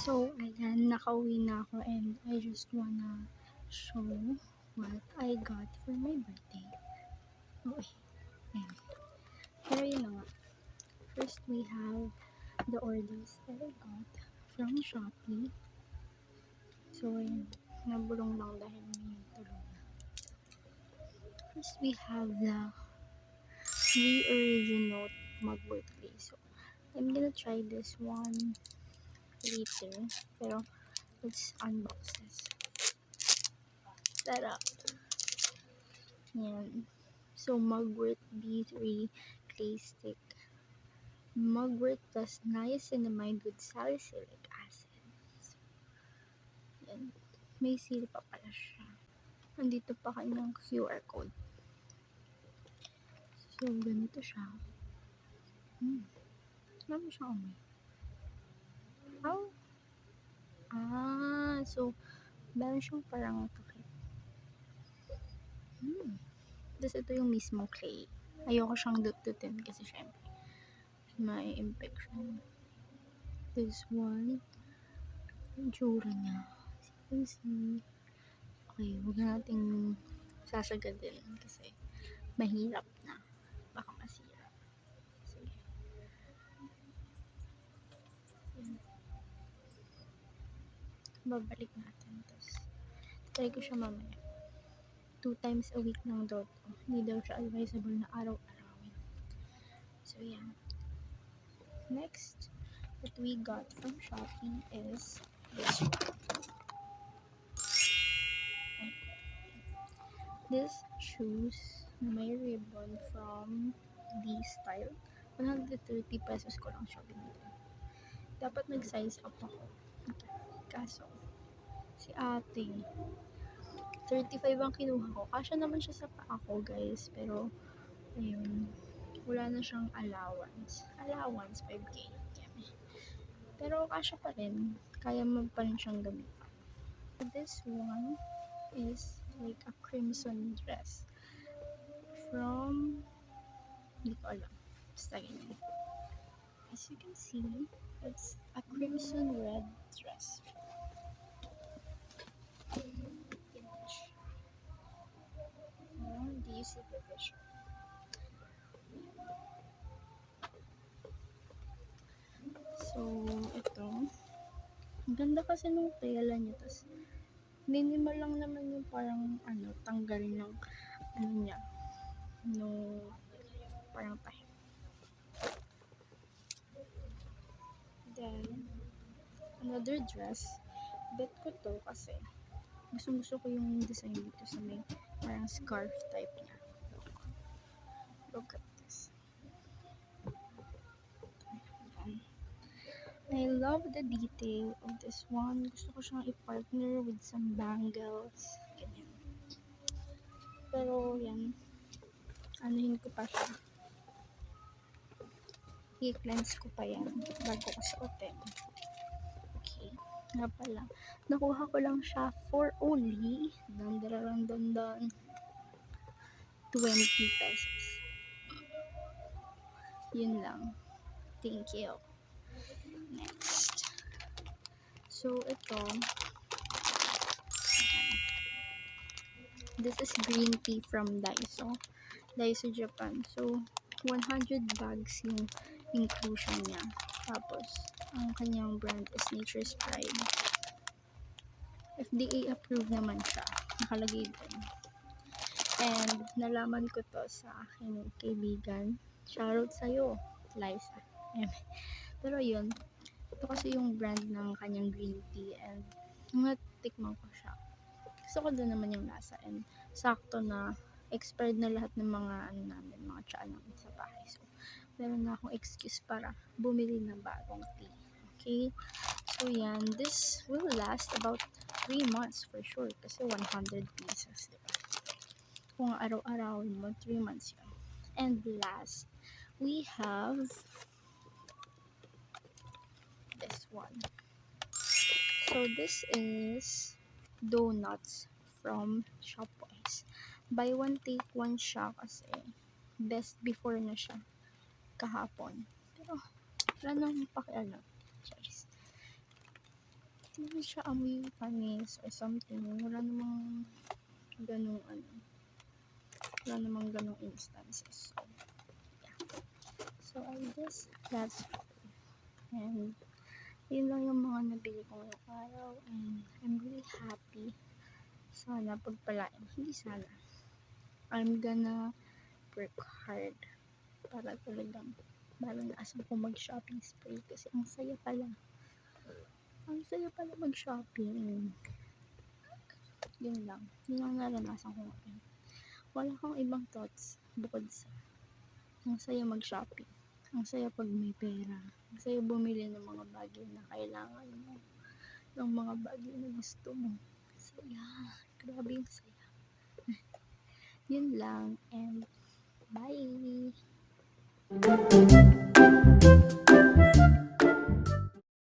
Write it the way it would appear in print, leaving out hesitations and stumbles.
So, ayan, nakauwi na ako and I just wanna show what I got for my birthday. Okay, ayan. Pero yun na nga. First, we have the orders that I got from Shopee. So, ayan, nabulong lang dahil may tulong na. First, we have the original mugwort clay. So, I'm gonna try this one later. Pero, let's unbox this. Tara! Yan. So, mugwort B3 clay stick. Mugwort plus niacinamide with salicylic acid. So, yan. May seal pa pala siya. Nandito pa kanyang QR code. So, ganito siya. Ano siya amoy? How? So, meron siyang parang takip. Tapos ito yung mismo clay. Ayoko siyang dututin kasi syempre may infection. This one, yung tsura niya. As you can see. Okay, huwag nating sasagadin kasi mahirap na. Baka masira. Sige. Babalik natin. Tapos, try ko siya mamaya. 2 times a week lang daw to. Hindi daw siya advisable na araw-arawin. So, yan. Next, what we got from Shopee is this one. This shoes na may ribbon from D-Style. 130 pesos ko lang siya binili. Dapat nag-size up ako. Kaso, si ate, 35 ang kinuha ko. Kasya naman siya sa paa ko, guys. Pero, ayun, wala na siyang allowance. Allowance, 5K. Pero, kasya pa rin. Kaya mo pa rin siyang gamitin. This one is like a crimson dress. From, hindi ko alam. Basta ganyan. As you can see, it's a crimson red dress. Do you see the picture? So, ito. Ang ganda kasi nung tela niya. Tapos, minimal lang naman yung parang, tanggal ng, niya. No, parang tahi. Then, another dress. Bet ko to kasi gusto ko yung design dito sa may parang scarf type niya. Look at this. I love the detail of this one. Gusto ko siyang i-partner with some bangles. Ganyan. Pero yan, anuhin ko pa siya. I-cleanse ko pa yan bago ko suotin. Okay. Nga pala. Nakuha ko lang siya for only 20 pesos. Yun lang. Thank you. Next. So, ito. This is green tea from Daiso. Daiso Japan. So, 100 bags yung inclusion niya. Tapos, ang kanyang brand is Nature's Pride. FDA approved naman siya. Nakalagay din. And, nalaman ko to sa aking kaibigan. Shoutout sa'yo, Liza. Pero yun, ito kasi yung brand ng kanyang green tea. And, natikman ko siya. Gusto ko din naman yung lasa. And, sakto na expired na lahat ng mga mga tsaa namin sa bahay. So, meron na akong excuse para bumili ng bagong tea. Okay? So, yan. This will last about 3 months for sure. Kasi 100 pieces, diba? Kung araw-araw mo, 3 months yun. And last, we have this one. So, this is donuts from Shopwise. Buy one, take one siya kasi best before na siya kahapon. Pero, wala nang pakialam. Cheers. Hindi siya amoy panis or something. Wala namang ganung wala namang ganung instances. So, yeah. So, I guess that's all. And, yun lang yung mga nabili ko ngayong araw. And, I'm really happy. Sana pagpalain. Hindi sana. I'm gonna work hard para talagang maranasan ko mag-shopping spree kasi ang saya pala mag-shopping. Yun lang ang naranasan ko ngayon. Wala kang ibang thoughts bukod sa ang saya mag-shopping, ang saya pag may pera, ang saya bumili ng mga bagay na kailangan mo, ng mga bagay na gusto mo. Saya, grabe yung saya. Yun lang, and bye.